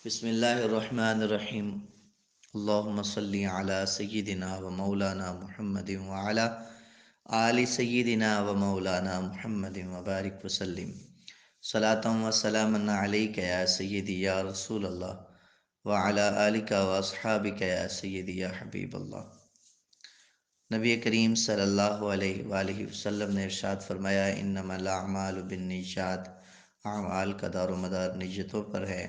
بسم اللہ الرحمن الرحیم اللہم صلی علی سیدنا و مولانا محمد وعلی آل سیدنا و مولانا محمد وبارک وسلم صلاۃ و سلاما علیک یا سیدی یا رسول اللہ وعلی آلک و اصحابک یا سیدی یا حبیب اللہ۔ نبی کریم صلی اللہ علیہ وآلہ وسلم نے ارشاد فرمایا، انما الاعمال بالنیات، اعمال کا دار و مدار نیتوں پر ہے۔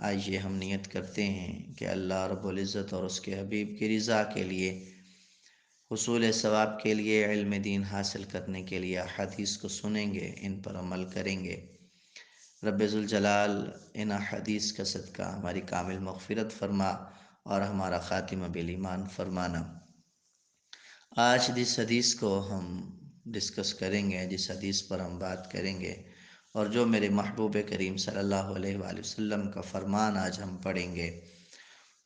آئیے ہم نیت کرتے ہیں کہ اللہ رب العزت اور اس کے حبیب کی رضا کے لیے، حصول ثواب کے لیے، علم دین حاصل کرنے کے لیے احادیث کو سنیں گے، ان پر عمل کریں گے۔ رب ذوالجلال ان احادیث کا صدقہ ہماری کامل مغفرت فرما اور ہمارا خاتمہ بالایمان فرمانا۔ آج جس حدیث کو ہم ڈسکس کریں گے، جس حدیث پر ہم بات کریں گے، اور جو میرے محبوب کریم صلی اللہ علیہ وآلہ وسلم کا فرمان آج ہم پڑھیں گے،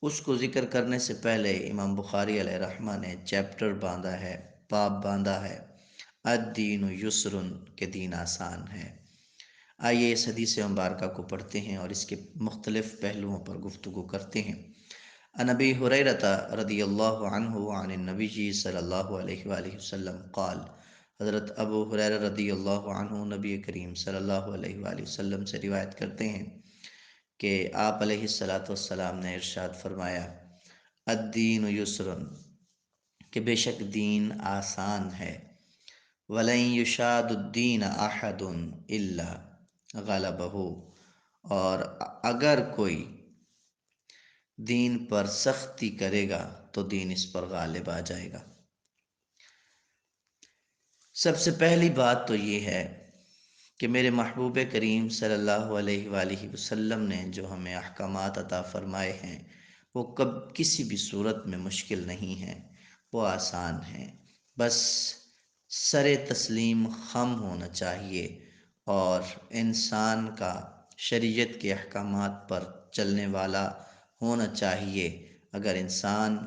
اس کو ذکر کرنے سے پہلے امام بخاری علیہ رحمہ نے چیپٹر باندھا ہے، باب باندھا ہے، الدین یسر، کہ دین آسان ہے۔ آئیے اس حدیث مبارکہ کو پڑھتے ہیں اور اس کے مختلف پہلوؤں پر گفتگو کرتے ہیں۔ عن ابی ہریرہ رضی اللہ عنہ عن النبی صلی اللہ علیہ وآلہ وسلم قال، حضرت ابو ہریرہ رضی اللہ عنہ نبی کریم صلی اللہ علیہ وآلہ وسلم سے روایت کرتے ہیں کہ آپ علیہ السلام نے ارشاد فرمایا، الدین یسر، کہ بے شک دین آسان ہے، وَلَن يُشَادُ الدِّينَ أَحَدٌ إِلَّا غَلَبَهُ، اور اگر کوئی دین پر سختی کرے گا تو دین اس پر غالب آ جائے گا۔ سب سے پہلی بات تو یہ ہے کہ میرے محبوب کریم صلی اللہ علیہ وآلہ وسلم نے جو ہمیں احکامات عطا فرمائے ہیں، وہ کسی بھی صورت میں مشکل نہیں ہیں، وہ آسان ہیں۔ بس سر تسلیم خم ہونا چاہیے اور انسان کا شریعت کے احکامات پر چلنے والا ہونا چاہیے۔ اگر انسان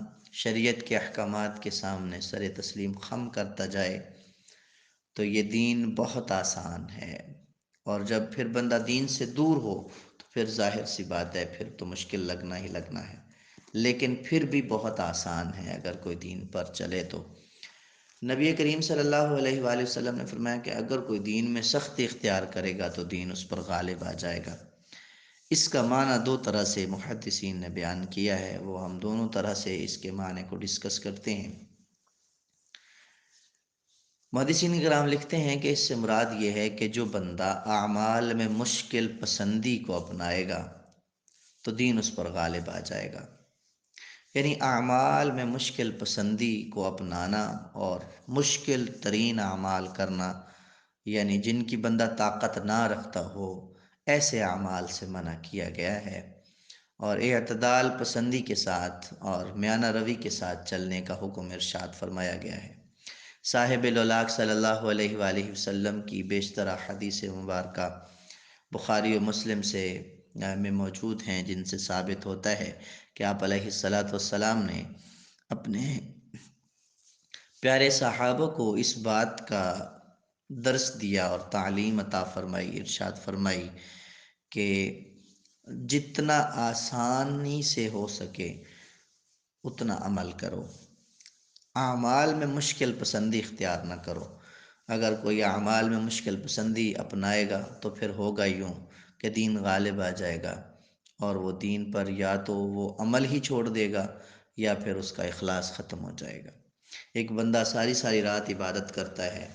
شریعت کے احکامات کے سامنے سر تسلیم خم کرتا جائے تو یہ دین بہت آسان ہے، اور جب پھر بندہ دین سے دور ہو تو پھر ظاہر سی بات ہے، پھر تو مشکل لگنا ہی لگنا ہے، لیکن پھر بھی بہت آسان ہے اگر کوئی دین پر چلے تو۔ نبی کریم صلی اللہ علیہ وآلہ وسلم نے فرمایا کہ اگر کوئی دین میں سختی اختیار کرے گا تو دین اس پر غالب آ جائے گا۔ اس کا معنی دو طرح سے محدثین نے بیان کیا ہے، وہ ہم دونوں طرح سے اس کے معنی کو ڈسکس کرتے ہیں۔ محدثین کرام لکھتے ہیں کہ اس سے مراد یہ ہے کہ جو بندہ اعمال میں مشکل پسندی کو اپنائے گا تو دین اس پر غالب آ جائے گا۔ یعنی اعمال میں مشکل پسندی کو اپنانا اور مشکل ترین اعمال کرنا، یعنی جن کی بندہ طاقت نہ رکھتا ہو، ایسے اعمال سے منع کیا گیا ہے، اور اعتدال پسندی کے ساتھ اور میانہ روی کے ساتھ چلنے کا حکم ارشاد فرمایا گیا ہے۔ صاحب الاولاق صلی اللہ علیہ وآلہ وسلم کی بیشتر احادیث مبارکہ بخاری و مسلم سے میں موجود ہیں، جن سے ثابت ہوتا ہے کہ آپ علیہ السلام نے اپنے پیارے صحابہ کو اس بات کا درس دیا اور تعلیم عطا فرمائی، ارشاد فرمائی کہ جتنا آسانی سے ہو سکے اتنا عمل کرو، اعمال میں مشکل پسندی اختیار نہ کرو۔ اگر کوئی اعمال میں مشکل پسندی اپنائے گا تو پھر ہوگا یوں کہ دین غالب آ جائے گا، اور وہ دین پر یا تو وہ عمل ہی چھوڑ دے گا یا پھر اس کا اخلاص ختم ہو جائے گا۔ ایک بندہ ساری ساری رات عبادت کرتا ہے،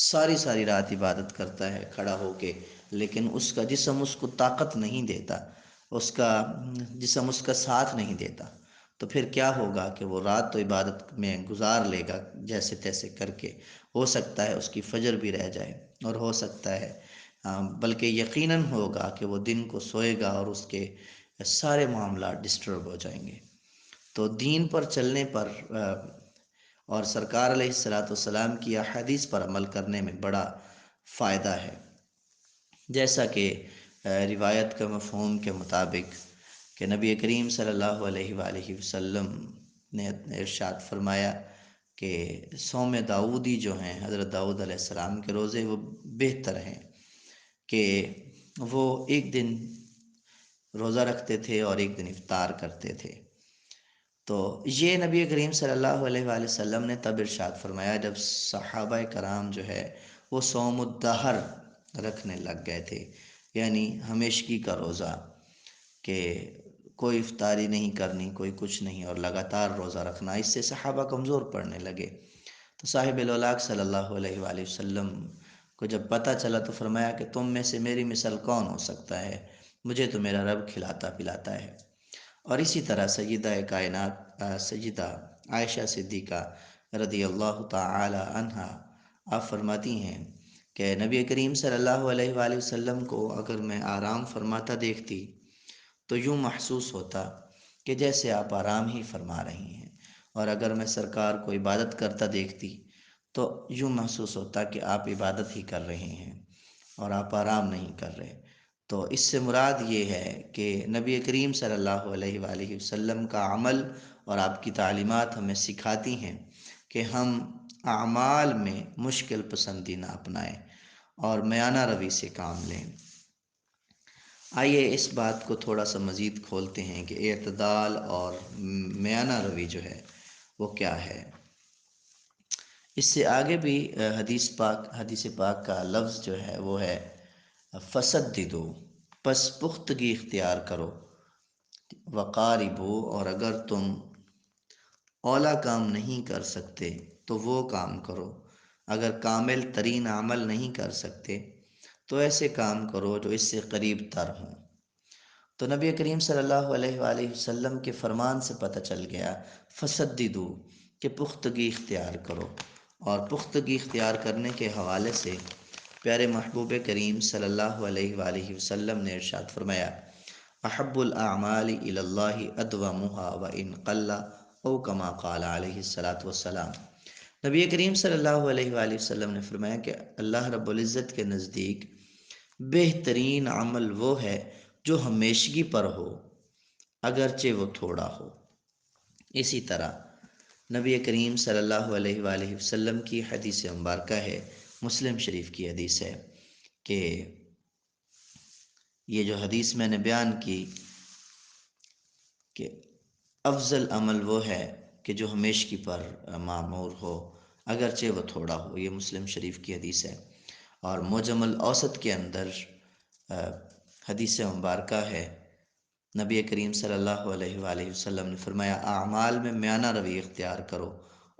ساری ساری رات عبادت کرتا ہے کھڑا ہو کے، لیکن اس کا جسم اس کو طاقت نہیں دیتا، اس کا جسم اس کا ساتھ نہیں دیتا، تو پھر کیا ہوگا کہ وہ رات تو عبادت میں گزار لے گا جیسے تیسے کر کے، ہو سکتا ہے اس کی فجر بھی رہ جائے، اور ہو سکتا ہے بلکہ یقیناً ہوگا کہ وہ دن کو سوئے گا اور اس کے سارے معاملات ڈسٹرب ہو جائیں گے۔ تو دین پر چلنے پر اور سرکار علیہ السلام کی احادیث پر عمل کرنے میں بڑا فائدہ ہے، جیسا کہ روایت کا مفہوم کے مطابق کہ نبی کریم صلی اللہ علیہ وآلہ وسلم نے ارشاد فرمایا کہ صوم داؤدی جو ہیں، حضرت داؤد علیہ السلام کے روزے، وہ بہتر ہیں کہ وہ ایک دن روزہ رکھتے تھے اور ایک دن افطار کرتے تھے۔ تو یہ نبی کریم صلی اللہ علیہ وآلہ وسلم نے تب ارشاد فرمایا جب صحابہ کرام جو ہے وہ صوم الدہر رکھنے لگ گئے تھے، یعنی ہمیشگی کا روزہ، کہ کوئی افطاری نہیں کرنی، کوئی کچھ نہیں، اور لگاتار روزہ رکھنا، اس سے صحابہ کمزور پڑنے لگے۔ تو صاحب الاولاق صلی اللہ علیہ وآلہ وسلم کو جب پتہ چلا تو فرمایا کہ تم میں سے میری مثل کون ہو سکتا ہے، مجھے تو میرا رب کھلاتا پلاتا ہے۔ اور اسی طرح سیدہ کائنات سیدہ عائشہ صدیقہ رضی اللہ تعالی عنہا آپ فرماتی ہیں کہ نبی کریم صلی اللہ علیہ وآلہ وسلم کو اگر میں آرام فرماتا دیکھتی تو یوں محسوس ہوتا کہ جیسے آپ آرام ہی فرما رہی ہیں، اور اگر میں سرکار کو عبادت کرتا دیکھتی تو یوں محسوس ہوتا کہ آپ عبادت ہی کر رہے ہیں اور آپ آرام نہیں کر رہے۔ تو اس سے مراد یہ ہے کہ نبی کریم صلی اللہ علیہ وآلہ وسلم کا عمل اور آپ کی تعلیمات ہمیں سکھاتی ہیں کہ ہم اعمال میں مشکل پسندی نہ اپنائیں اور میانہ روی سے کام لیں۔ آئیے اس بات کو تھوڑا سا مزید کھولتے ہیں کہ اعتدال اور میانہ روی جو ہے وہ کیا ہے۔ اس سے آگے بھی حدیث پاک کا لفظ جو ہے وہ ہے فسددو، پس پختگی اختیار کرو، وقاربو، اور اگر تم اولا کام نہیں کر سکتے تو وہ کام کرو، اگر کامل ترین عمل نہیں کر سکتے تو ایسے کام کرو جو اس سے قریب تر ہوں۔ تو نبی کریم صلی اللہ علیہ وآلہ وسلم کے فرمان سے پتہ چل گیا فسددو کہ پختگی اختیار کرو، اور پختگی اختیار کرنے کے حوالے سے پیارے محبوب کریم صلی اللہ علیہ وآلہ وسلم نے ارشاد فرمایا احب الاعمال الی اللہ ادومها وان قل او کما قال علیہ الصلاۃ والسلام۔ نبی کریم صلی اللہ علیہ وآلہ وسلم نے فرمایا کہ اللہ رب العزت کے نزدیک بہترین عمل وہ ہے جو ہمیشگی پر ہو، اگرچہ وہ تھوڑا ہو۔ اسی طرح نبی کریم صلی اللہ علیہ وآلہ وسلم کی حدیث مبارکہ ہے، مسلم شریف کی حدیث ہے، کہ یہ جو حدیث میں نے بیان کی کہ افضل عمل وہ ہے کہ جو ہمیشگی پر معمور ہو اگرچہ وہ تھوڑا ہو، یہ مسلم شریف کی حدیث ہے۔ اور معجم الاوسط کے اندر حدیث مبارکہ ہے، نبی کریم صلی اللہ علیہ وآلہ وسلم نے فرمایا اعمال میں میانہ روی اختیار کرو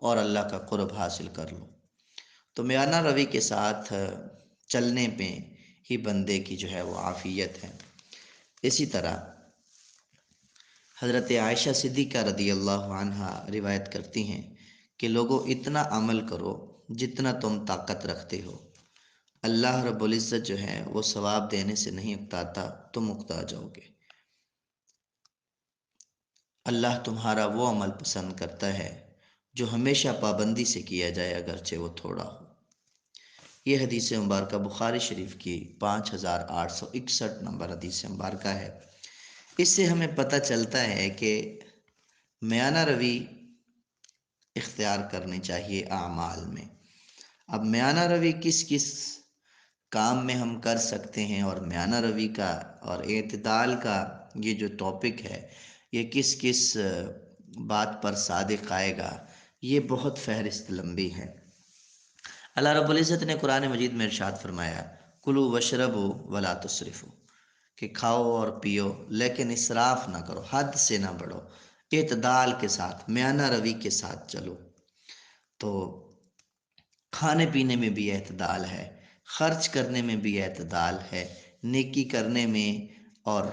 اور اللہ کا قرب حاصل کر لو۔ تو میانہ روی کے ساتھ چلنے پہ ہی بندے کی جو ہے وہ عافیت ہے۔ اسی طرح حضرت عائشہ صدیقہ رضی اللہ عنہا روایت کرتی ہیں کہ لوگوں اتنا عمل کرو جتنا تم طاقت رکھتے ہو، اللہ رب العزت جو ہے وہ ثواب دینے سے نہیں اکتاتا، تم اکتا جاؤ گے۔ اللہ تمہارا وہ عمل پسند کرتا ہے جو ہمیشہ پابندی سے کیا جائے اگرچہ وہ تھوڑا ہو۔ یہ حدیث مبارکہ بخاری شریف کی 5861 نمبر حدیث مبارکہ ہے۔ اس سے ہمیں پتہ چلتا ہے کہ میانہ روی اختیار کرنی چاہیے اعمال میں۔ اب میانہ روی کس کس کام میں ہم کر سکتے ہیں، اور میانہ روی کا اور اعتدال کا یہ جو ٹاپک ہے یہ کس کس بات پر صادق آئے گا، یہ بہت فہرست لمبی ہے۔ اللہ رب العزت نے قرآن مجید میں ارشاد فرمایا کلوا واشربوا ولا تسرفوا، کہ کھاؤ اور پیو لیکن اسراف نہ کرو، حد سے نہ بڑھو، اعتدال کے ساتھ میانہ روی کے ساتھ چلو۔ تو کھانے پینے میں بھی اعتدال ہے، خرچ کرنے میں بھی اعتدال ہے، نیکی کرنے میں، اور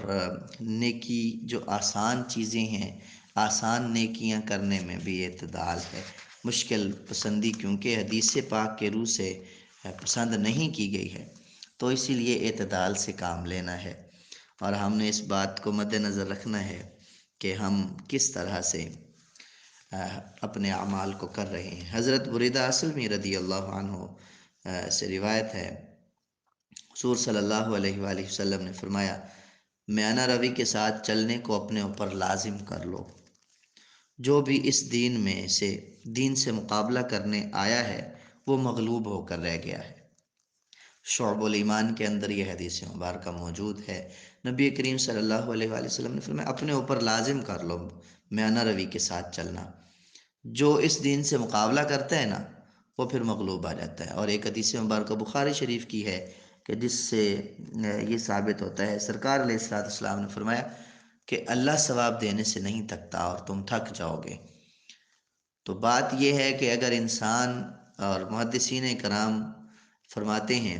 نیکی جو آسان چیزیں ہیں، آسان نیکیاں کرنے میں بھی اعتدال ہے۔ مشکل پسندی کیونکہ حدیث پاک کے روح سے پسند نہیں کی گئی ہے، تو اسی لیے اعتدال سے کام لینا ہے، اور ہم نے اس بات کو مد نظر رکھنا ہے کہ ہم کس طرح سے اپنے اعمال کو کر رہے ہیں۔ حضرت بریدہ اسلمی رضی اللہ عنہ سے روایت ہے، حضور صلی اللہ علیہ وآلہ وسلم نے فرمایا میانہ روی کے ساتھ چلنے کو اپنے اوپر لازم کر لو، جو بھی اس دین سے مقابلہ کرنے آیا ہے وہ مغلوب ہو کر رہ گیا ہے۔ شعب الایمان کے اندر یہ حدیث مبارکہ موجود ہے۔ نبی کریم صلی اللہ علیہ وآلہ وسلم نے فرمایا اپنے اوپر لازم کر لو میانہ روی کے ساتھ چلنا، جو اس دین سے مقابلہ کرتا ہے نا وہ پھر مغلوب آ جاتا ہے۔ اور ایک حدیث مبارکہ بخاری شریف کی ہے کہ جس سے یہ ثابت ہوتا ہے، سرکار علیہ الصلوۃ والسلام نے فرمایا کہ اللہ ثواب دینے سے نہیں تھکتا اور تم تھک جاؤ گے۔ تو بات یہ ہے کہ اگر انسان، اور محدثین کرام فرماتے ہیں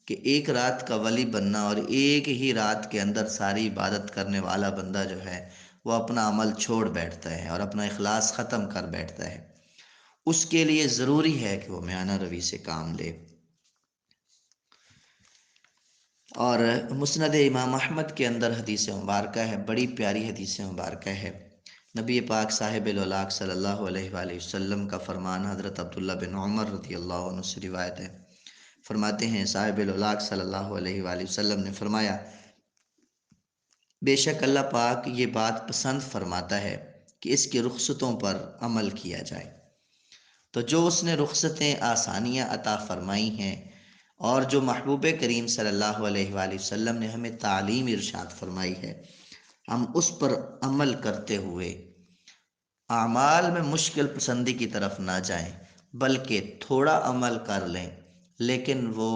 کہ ایک رات کا ولی بننا اور ایک ہی رات کے اندر ساری عبادت کرنے والا بندہ جو ہے وہ اپنا عمل چھوڑ بیٹھتا ہے اور اپنا اخلاص ختم کر بیٹھتا ہے، اس کے لیے ضروری ہے کہ وہ میانہ روی سے کام لے۔ اور مسند امام احمد کے اندر حدیث مبارکہ ہے، بڑی پیاری حدیث مبارکہ ہے۔ نبی پاک صاحب الاولاق صلی اللہ علیہ وآلہ وسلم کا فرمان حضرت عبداللہ بن عمر رضی اللہ عنہ سے روایت ہے، فرماتے ہیں صاحب الاولاق صلی اللہ علیہ وآلہ وسلم نے فرمایا بے شک اللہ پاک یہ بات پسند فرماتا ہے کہ اس کی رخصتوں پر عمل کیا جائے۔ تو جو اس نے رخصتیں آسانیاں عطا فرمائی ہیں اور جو محبوب کریم صلی اللہ علیہ وآلہ وسلم نے ہمیں تعلیم ارشاد فرمائی ہے، ہم اس پر عمل کرتے ہوئے اعمال میں مشکل پسندی کی طرف نہ جائیں، بلکہ تھوڑا عمل کر لیں لیکن وہ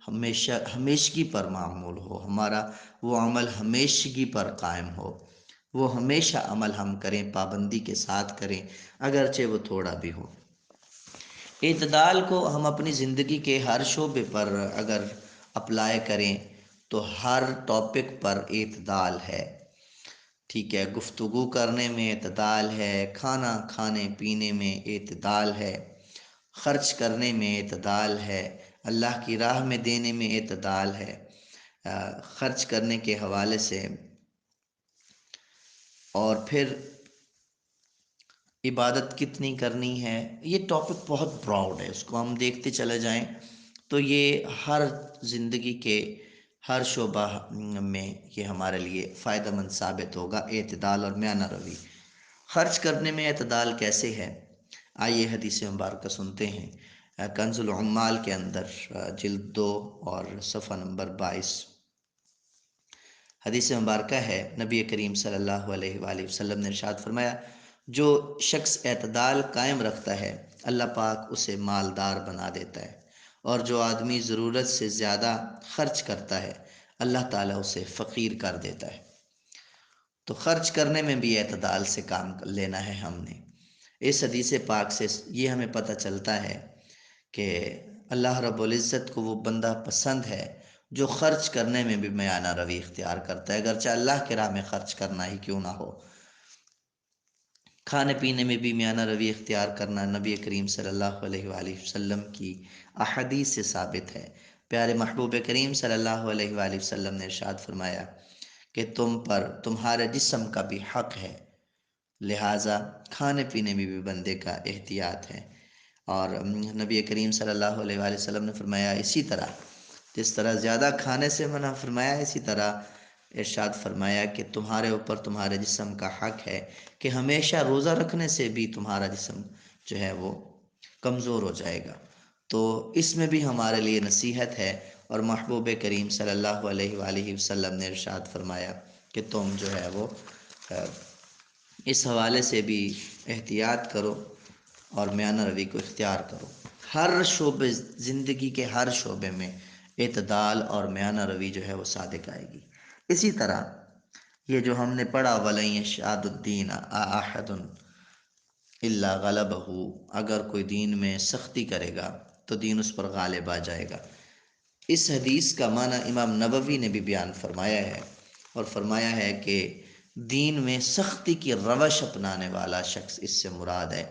ہمیشگی پر معمول ہو، ہمارا وہ عمل ہمیشگی پر قائم ہو، وہ ہمیشہ عمل ہم کریں، پابندی کے ساتھ کریں اگرچہ وہ تھوڑا بھی ہو۔ اعتدال کو ہم اپنی زندگی کے ہر شعبے پر اگر اپلائی کریں تو ہر ٹاپک پر اعتدال ہے، ٹھیک ہے، گفتگو کرنے میں اعتدال ہے، کھانا کھانے پینے میں اعتدال ہے، خرچ کرنے میں اعتدال ہے، اللہ کی راہ میں دینے میں اعتدال ہے، خرچ کرنے کے حوالے سے۔ اور پھر عبادت کتنی کرنی ہے، یہ ٹاپک بہت براؤڈ ہے، اس کو ہم دیکھتے چلے جائیں تو یہ ہر زندگی کے ہر شعبہ میں یہ ہمارے لیے فائدہ مند ثابت ہوگا، اعتدال اور میانہ روی۔ خرچ کرنے میں اعتدال کیسے ہے، آئیے حدیث مبارکہ سنتے ہیں۔ کنز العمال کے اندر جلد 2 اور صفحہ نمبر 22 حدیث مبارکہ ہے، نبی کریم صلی اللہ علیہ وآلہ وسلم نے ارشاد فرمایا جو شخص اعتدال قائم رکھتا ہے اللہ پاک اسے مالدار بنا دیتا ہے، اور جو آدمی ضرورت سے زیادہ خرچ کرتا ہے اللہ تعالیٰ اسے فقیر کر دیتا ہے۔ تو خرچ کرنے میں بھی اعتدال سے کام لینا ہے ہم نے۔ اس حدیث پاک سے یہ ہمیں پتہ چلتا ہے کہ اللہ رب العزت کو وہ بندہ پسند ہے جو خرچ کرنے میں بھی میانہ روی اختیار کرتا ہے، اگرچہ اللہ کے راہ میں خرچ کرنا ہی کیوں نہ ہو۔ کھانے پینے میں بھی میانہ روی اختیار کرنا نبی کریم صلی اللہ علیہ وآلہ وسلم کی احادیث سے ثابت ہے۔ پیارے محبوب کریم صلی اللہ علیہ وآلہ وسلم نے ارشاد فرمایا کہ تم پر تمہارے جسم کا بھی حق ہے، لہٰذا کھانے پینے میں بھی بندے کا احتیاط ہے۔ اور نبی کریم صلی اللہ علیہ وآلہ وسلم نے فرمایا اسی طرح جس طرح زیادہ کھانے سے منع فرمایا، اسی طرح ارشاد فرمایا کہ تمہارے اوپر تمہارے جسم کا حق ہے کہ ہمیشہ روزہ رکھنے سے بھی تمہارا جسم جو ہے وہ کمزور ہو جائے گا۔ تو اس میں بھی ہمارے لیے نصیحت ہے، اور محبوب کریم صلی اللہ علیہ وآلہ وسلم نے ارشاد فرمایا کہ تم جو ہے وہ اس حوالے سے بھی احتیاط کرو اور میانہ روی کو اختیار کرو۔ ہر شعبے، زندگی کے ہر شعبے میں اعتدال اور میانہ روی جو ہے وہ صادق آئے گی۔ اسی طرح یہ جو ہم نے پڑھا وَلَن يَشْهَدُ الدِّينَ أَحَدٌ إِلَّا غَلَبَهُ، اگر کوئی دین میں سختی کرے گا تو دین اس پر غالب آ جائے گا۔ اس حدیث کا معنی امام نبوی نے بھی بیان فرمایا ہے، اور فرمایا ہے کہ دین میں سختی کی روش اپنانے والا شخص اس سے مراد ہے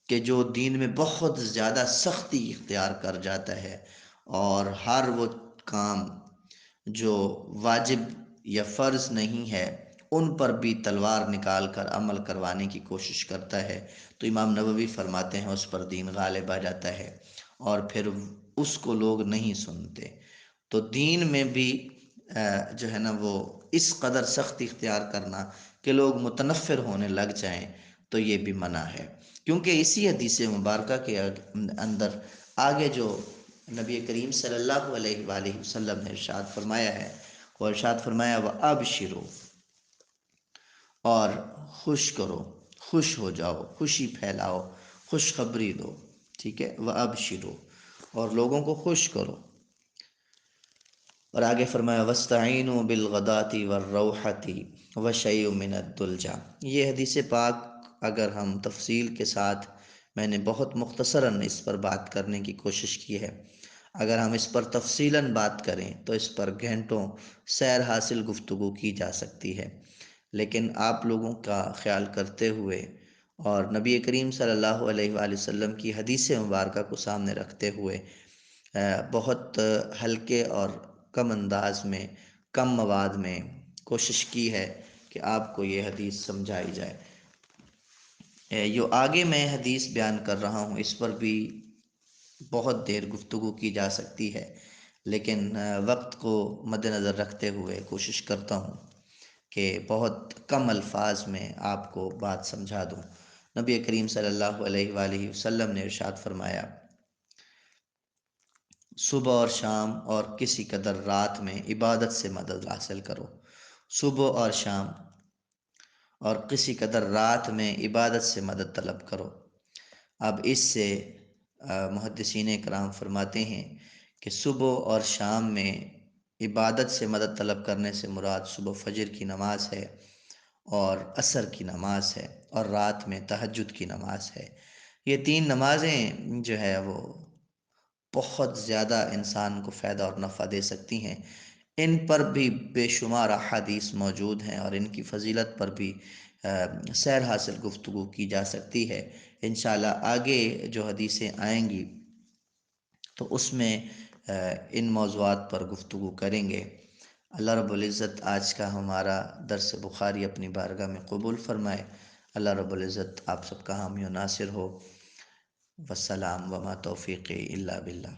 کہ جو دین میں بہت زیادہ سختی اختیار کر جاتا ہے اور ہر وہ کام جو واجب یا فرض نہیں ہے ان پر بھی تلوار نکال کر عمل کروانے کی کوشش کرتا ہے، تو امام نبوی فرماتے ہیں اس پر دین غالب آ جاتا ہے اور پھر اس کو لوگ نہیں سنتے۔ تو دین میں بھی جو ہے نا وہ اس قدر سختی اختیار کرنا کہ لوگ متنفر ہونے لگ جائیں تو یہ بھی منع ہے، کیونکہ اسی حدیث مبارکہ کے اندر آگے جو نبی کریم صلی اللہ علیہ وآلہ وسلم نے ارشاد فرمایا ہے اور ارشاد فرمایا وہ اب شروع، اور خوش کرو، خوش ہو جاؤ، خوشی پھیلاؤ، خوشخبری دو، ٹھیک ہے، وہ اب شروع، اور لوگوں کو خوش کرو۔ اور آگے فرمایا وَاسْتَعِینُوا بِالْغَدَاةِ وَالرَّوْحَةِ وَشَيْءٌ مِّنَ الدُّلْجَةِ۔ یہ حدیث پاک اگر ہم تفصیل کے ساتھ، میں نے بہت مختصراً اس پر بات کرنے کی کوشش کی ہے، اگر ہم اس پر تفصیلاً بات کریں تو اس پر گھنٹوں سیر حاصل گفتگو کی جا سکتی ہے، لیکن آپ لوگوں کا خیال کرتے ہوئے اور نبی کریم صلی اللہ علیہ وآلہ وسلم کی حدیث مبارکہ کو سامنے رکھتے ہوئے بہت ہلکے اور کم انداز میں، کم مواد میں کوشش کی ہے کہ آپ کو یہ حدیث سمجھائی جائے۔ جو آگے میں حدیث بیان کر رہا ہوں اس پر بھی بہت دیر گفتگو کی جا سکتی ہے، لیکن وقت کو مد نظر رکھتے ہوئے کوشش کرتا ہوں کہ بہت کم الفاظ میں آپ کو بات سمجھا دوں۔ نبی کریم صلی اللہ علیہ وآلہ وسلم نے ارشاد فرمایا صبح اور شام اور کسی قدر رات میں عبادت سے مدد حاصل کرو، صبح اور شام اور کسی قدر رات میں عبادت سے مدد طلب کرو۔ اب اس سے محدثین کرام فرماتے ہیں کہ صبح اور شام میں عبادت سے مدد طلب کرنے سے مراد صبح فجر کی نماز ہے، اور عصر کی نماز ہے، اور رات میں تہجد کی نماز ہے۔ یہ تین نمازیں جو ہے وہ بہت زیادہ انسان کو فائدہ اور نفع دے سکتی ہیں۔ ان پر بھی بے شمار احادیث موجود ہیں، اور ان کی فضیلت پر بھی سیر حاصل گفتگو کی جا سکتی ہے۔ انشاءاللہ آگے جو حدیثیں آئیں گی تو اس میں ان موضوعات پر گفتگو کریں گے۔ اللہ رب العزت آج کا ہمارا درس بخاری اپنی بارگاہ میں قبول فرمائے۔ اللہ رب العزت آپ سب کا حامی و ناصر ہو۔ والسلام وما توفیقی الا باللہ۔